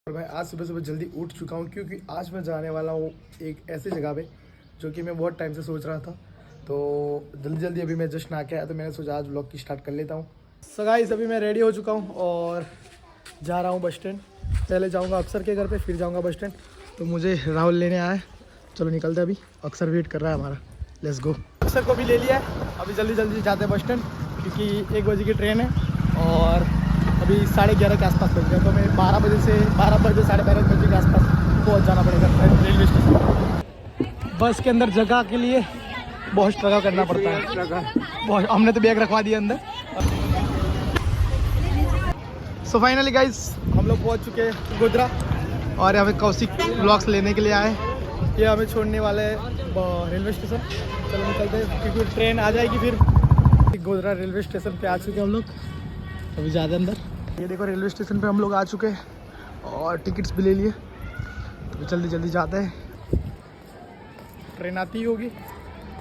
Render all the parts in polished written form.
और मैं आज सुबह सुबह जल्दी उठ चुका हूँ क्योंकि आज मैं जाने वाला हूँ एक ऐसी जगह पे जो कि मैं बहुत टाइम से सोच रहा था। तो जल्दी जल्दी अभी मैं जस्ट ना के आया तो मैंने सोचा आज व्लॉग की स्टार्ट कर लेता हूँ। सो गाइस अभी मैं रेडी हो चुका हूँ और जा रहा हूँ बस स्टैंड। पहले जाऊँगा अक्षर के घर पे, फिर जाऊँगा बस स्टैंड। तो मुझे राहुल लेने आया है, चलो निकलते अभी। अक्षर वेट कर रहा है हमारा, लेट्स गो। अक्षर को भी ले लिया है, अभी जल्दी जल्दी जाते हैं बस स्टैंड क्योंकि 1 बजे की ट्रेन है और अभी 11:30 के आसपास पहुँच गया। तो मैं 12 बजे से 12 बजे 12:30 बजे के आसपास पहुँच जाना पड़ेगा रेलवे स्टेशन। बस के अंदर जगह के लिए बहुत स्ट्रगल करना पड़ता है, बहुत। हमने तो बैग रखवा दिया अंदर। सो फाइनली गाइस हम लोग पहुँच चुके हैं गोधरा और यहाँ पे कौशिक ब्लॉग्स लेने के लिए आए। ये हमें छोड़ने वाले रेलवे स्टेशन। चलो निकलते हैं क्योंकि ट्रेन आ जाएगी फिर। गोधरा रेलवे स्टेशन पे आ चुके हैं हम लोग, अभी ज़्यादा अंदर। ये देखो रेलवे स्टेशन पे हम लोग आ चुके हैं और टिकट्स भी ले लिए। तो जल्दी जल्दी जाते हैं, ट्रेन आती ही होगी।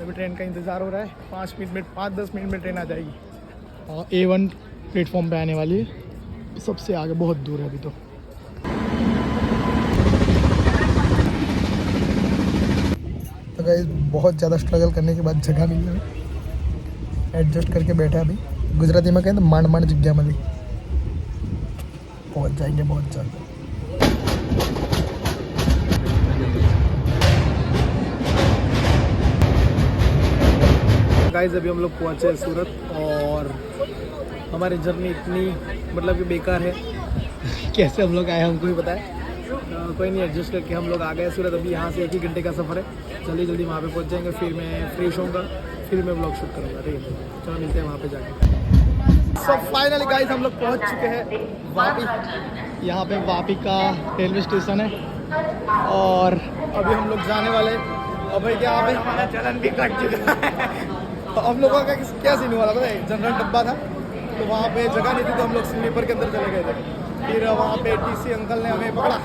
अभी ट्रेन का इंतज़ार हो रहा है, 5-10 मिनट में ट्रेन आ जाएगी और A1 प्लेटफॉर्म पे आने वाली है, सबसे आगे, बहुत दूर है अभी। तो गाइस बहुत ज़्यादा स्ट्रगल करने के बाद जगह मिल गई, एडजस्ट करके बैठे अभी। गुजराती में कहते मांड मांड जग्या मिली। पहुंच जाएंगे बहुत जल्द। गाइस अभी हम लोग पहुंचे सूरत और हमारी जर्नी इतनी मतलब कि बेकार है। कैसे हम लोग आए हमको ही पता है। कोई नहीं, एडजस्ट करके हम लोग आ गए सूरत। अभी यहाँ से 1 ही घंटे का सफ़र है। जल्दी जल्दी वहाँ पे पहुँच जाएंगे, फिर मैं फ्रेश होऊंगा, फिर मैं ब्लॉग शूट करूँगा। ठीक है, चलो मिलते हैं वहाँ पे जाके। सो फाइनली गाइस हम लोग पहुँच चुके हैं वापी। यहाँ पे वापी का रेलवे स्टेशन है और अभी हम लोग जाने वाले। और भाई क्या पे हमारा चलन भी कट चुका है। हम लोगों का क्या सीन हुआ था पता है, जनरल डब्बा था तो वहाँ पे जगह नहीं थी तो हम लोग स्लीपर के अंदर चले गए थे। फिर वहाँ पे TC अंकल ने हमें पकड़ा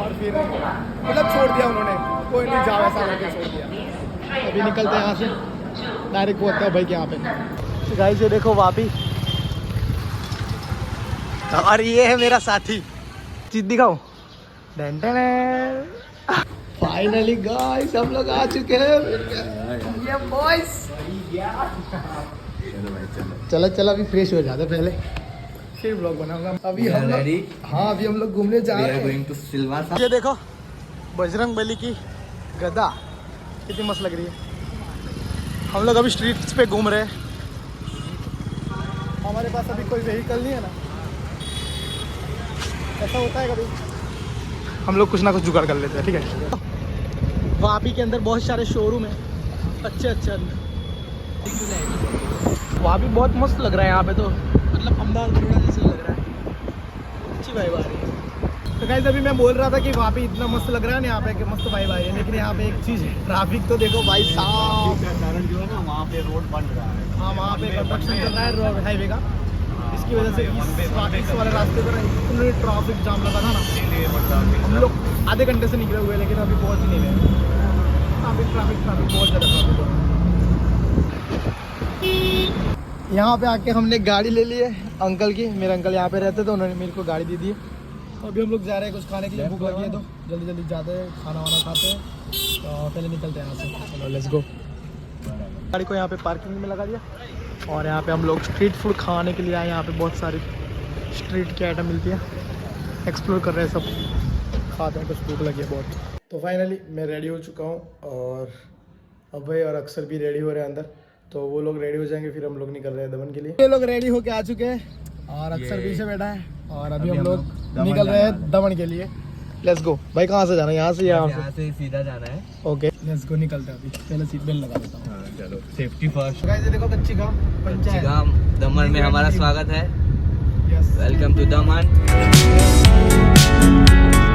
और फिर मतलब छोड़ दिया उन्होंने। कोई नहीं, जाओ ऐसा करके छोड़ दिया। अभी निकलते हैं यहाँ से, डायरेक्ट पहुँचते हैं भाई के यहाँ पे। तो गाइस ये देखो वापी, और ये है मेरा साथी। चीज दिखाओ। फाइनली गाइस हम लोग आ चुके हैं। ये बॉयज चलो चलो अभी फ्रेश हो जाते पहले, फिर ब्लॉग बनाऊंगा। अभी हम लोग, हाँ अभी हम लोग घूमने जा रहे हैं। ये देखो बजरंग बली की गदा कितनी मस्त लग रही है। हम लोग अभी स्ट्रीट्स पे घूम रहे हैं। हमारे पास अभी कोई व्हीकल नहीं है ना, ऐसा होता है कभी। हम लोग कुछ ना कुछ जुगाड़ कर लेते हैं, ठीक है। वापी के अंदर बहुत सारे शोरूम है, अच्छे अच्छे। वापी बहुत मस्त लग रहा है यहाँ पे, तो मतलब अहमदाबाद जैसे लग रहा है, अच्छी वाइब आ रही है। तो गाइस अभी मैं बोल रहा था कि वहाँ पे इतना मस्त लग रहा है ना, यहाँ पे कि मस्त वाइब आ रही है। लेकिन यहाँ पे एक चीज़ है, ट्रैफिक तो देखो भाई साहब। कारण जो है ना वहाँ पे रोड बन रहा है। हाँ वहाँ पे कंस्ट्रक्शन चल रहा है रोड हाईवे का, इसकी वजह से इस वाले रास्ते पर इतनी ट्रैफिक जाम लगा था ना। हम लोग आधे घंटे से निकले हुए लेकिन अभी पहुँच ही नहीं गए। ट्रैफिक बहुत ज़्यादा ट्रैफिक है। यहाँ पे आके हमने गाड़ी ले ली है अंकल की। मेरे अंकल यहाँ पे रहते तो उन्होंने मेरे को गाड़ी दे दी है। अभी हम लोग जा रहे हैं कुछ खाने के लिए, भूख लगी है तो जल्दी जल्दी जाते हैं, खाना वाना खाते हैं। तो पहले निकलते हैं यहाँ से, चलो लेट्स गो। गाड़ी को यहाँ पे पार्किंग में लगा दिया और यहाँ पे हम लोग स्ट्रीट फूड खाने के लिए आए। यहाँ पे बहुत सारी स्ट्रीट की आइटम मिलती है, एक्सप्लोर कर रहे हैं सब, खाते हैं, कुछ भूख लगी है बहुत। तो फाइनली मैं रेडी हो चुका हूँ और अभय और अक्षर भी रेडी हो रहे हैं अंदर। तो वो लोग रेडी हो जाएंगे, फिर हम लोग निकल रहे हैं दमन के लिए। ये लोग रेडी होके आ चुके हैं और अक्षर पीछे बैठा है और अभी हम लोग निकल रहे हैं दमन के लिए। Let's go. भाई कहाँ से जाना है, यहाँ से या यहाँ से सीधा जाना है? ओके लेट्स गो, निकलते हैं अभी। पहले सीट बेल्ट लगा देता हूँ। चलो सेफ्टी फर्स्ट। गाइस ये देखो कच्ची गांव पंचायत दमन में हमारा स्वागत है। Welcome to Daman.